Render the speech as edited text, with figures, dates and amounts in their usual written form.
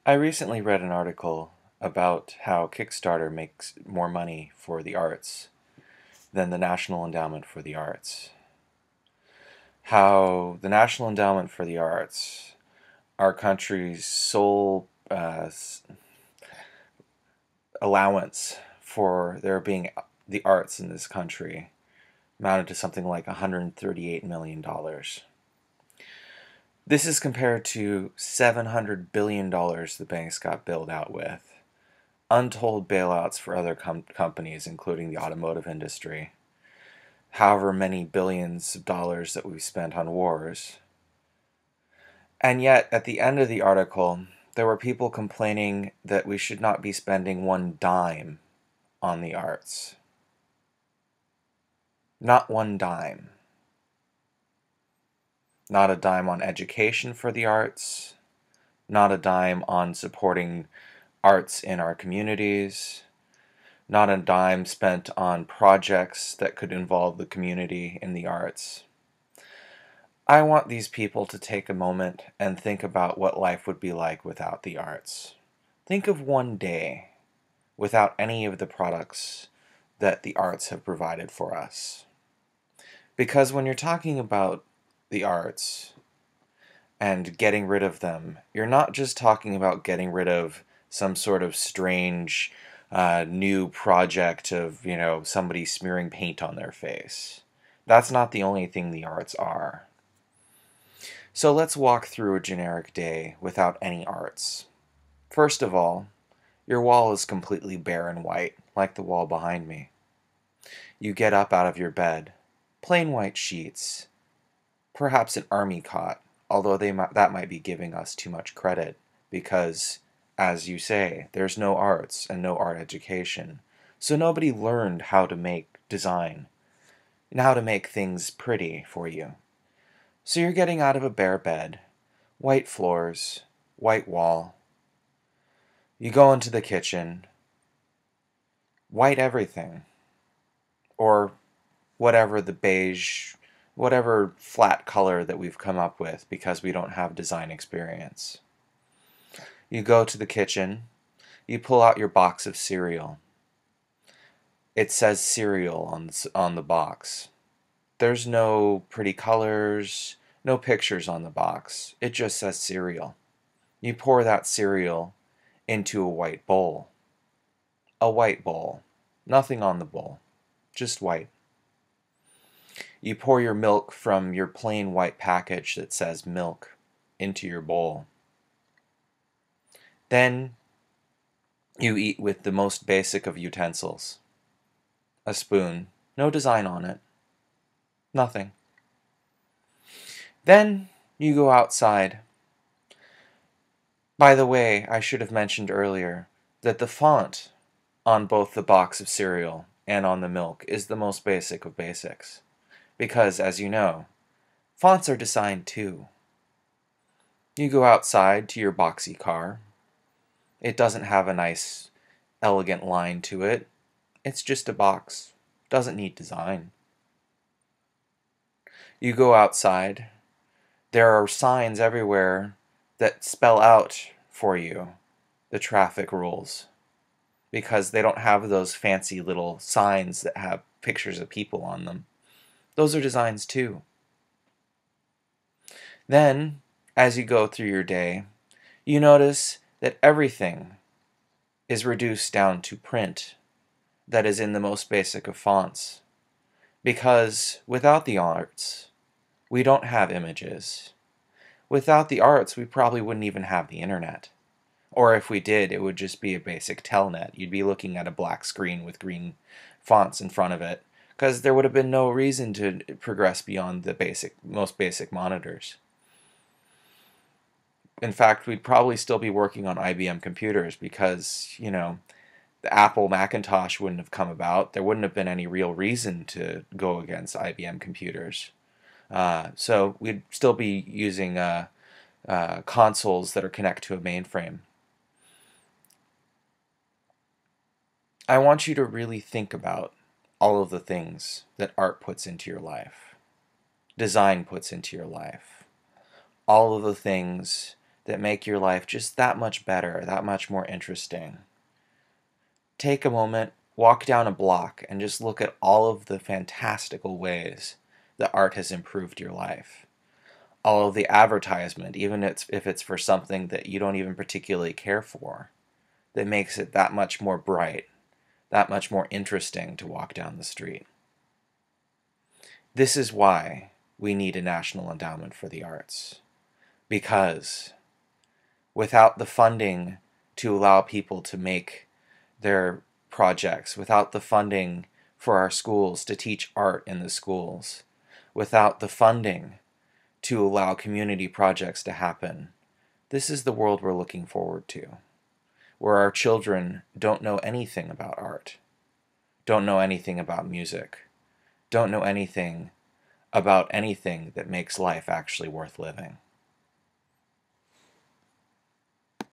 I recently read an article about how Kickstarter makes more money for the arts than the National Endowment for the Arts. How the National Endowment for the Arts, our country's sole allowance for there being the arts in this country, amounted to something like $138 million. This is compared to $700 billion the banks got bailed out with. Untold bailouts for other companies, including the automotive industry. However many billions of dollars that we've spent on wars. And yet, at the end of the article, there were people complaining that we should not be spending one dime on the arts. Not one dime. Not a dime on education for the arts. Not a dime on supporting arts in our communities. Not a dime spent on projects that could involve the community in the arts. I want these people to take a moment and think about what life would be like without the arts. Think of one day without any of the products that the arts have provided for us. Because when you're talking about the arts and getting rid of them, you're not just talking about getting rid of some sort of strange new project of, somebody smearing paint on their face. That's not the only thing the arts are. So let's walk through a generic day without any arts. First of all, your wall is completely bare and white, like the wall behind me. You get up out of your bed, plain white sheets, perhaps an army cot, although that might be giving us too much credit, because, as you say, there's no arts and no art education. So nobody learned how to make design and how to make things pretty for you. So you're getting out of a bare bed, white floors, white wall. You go into the kitchen, white everything, or whatever the beige, whatever flat color that we've come up with because we don't have design experience. You go to the kitchen, you pull out your box of cereal. It says cereal on the box. There's no pretty colors, no pictures on the box. It just says cereal. You pour that cereal into a white bowl. A white bowl. Nothing on the bowl. Just white. You pour your milk from your plain white package that says milk into your bowl. Then you eat with the most basic of utensils. A spoon. No design on it. Nothing. Then you go outside. By the way, I should have mentioned earlier that the font on both the box of cereal and on the milk is the most basic of basics. Because, as you know, fonts are designed too. You go outside to your boxy car. It doesn't have a nice, elegant line to it. It's just a box. Doesn't need design. You go outside. There are signs everywhere that spell out for you the traffic rules. Because they don't have those fancy little signs that have pictures of people on them. Those are designs too. Then, as you go through your day, you notice that everything is reduced down to print that is in the most basic of fonts. Because without the arts, we don't have images. Without the arts, we probably wouldn't even have the internet. Or if we did, it would just be a basic telnet. You'd be looking at a black screen with green fonts in front of it, because there would have been no reason to progress beyond the most basic monitors. In fact, we'd probably still be working on IBM computers because, the Apple Macintosh wouldn't have come about. There wouldn't have been any real reason to go against IBM computers. So we'd still be using consoles that are connected to a mainframe. I want you to really think about all of the things that art puts into your life, design puts into your life, all of the things that make your life just that much better, that much more interesting. Take a moment, walk down a block, and just look at all of the fantastical ways that art has improved your life. All of the advertisement, even if it's for something that you don't even particularly care for, that makes it that much more bright, that much more interesting to walk down the street. This is why we need a National Endowment for the Arts. Because without the funding to allow people to make their projects, without the funding for our schools to teach art in the schools, without the funding to allow community projects to happen, this is the world we're looking forward to, where our children don't know anything about art, don't know anything about music, don't know anything about anything that makes life actually worth living.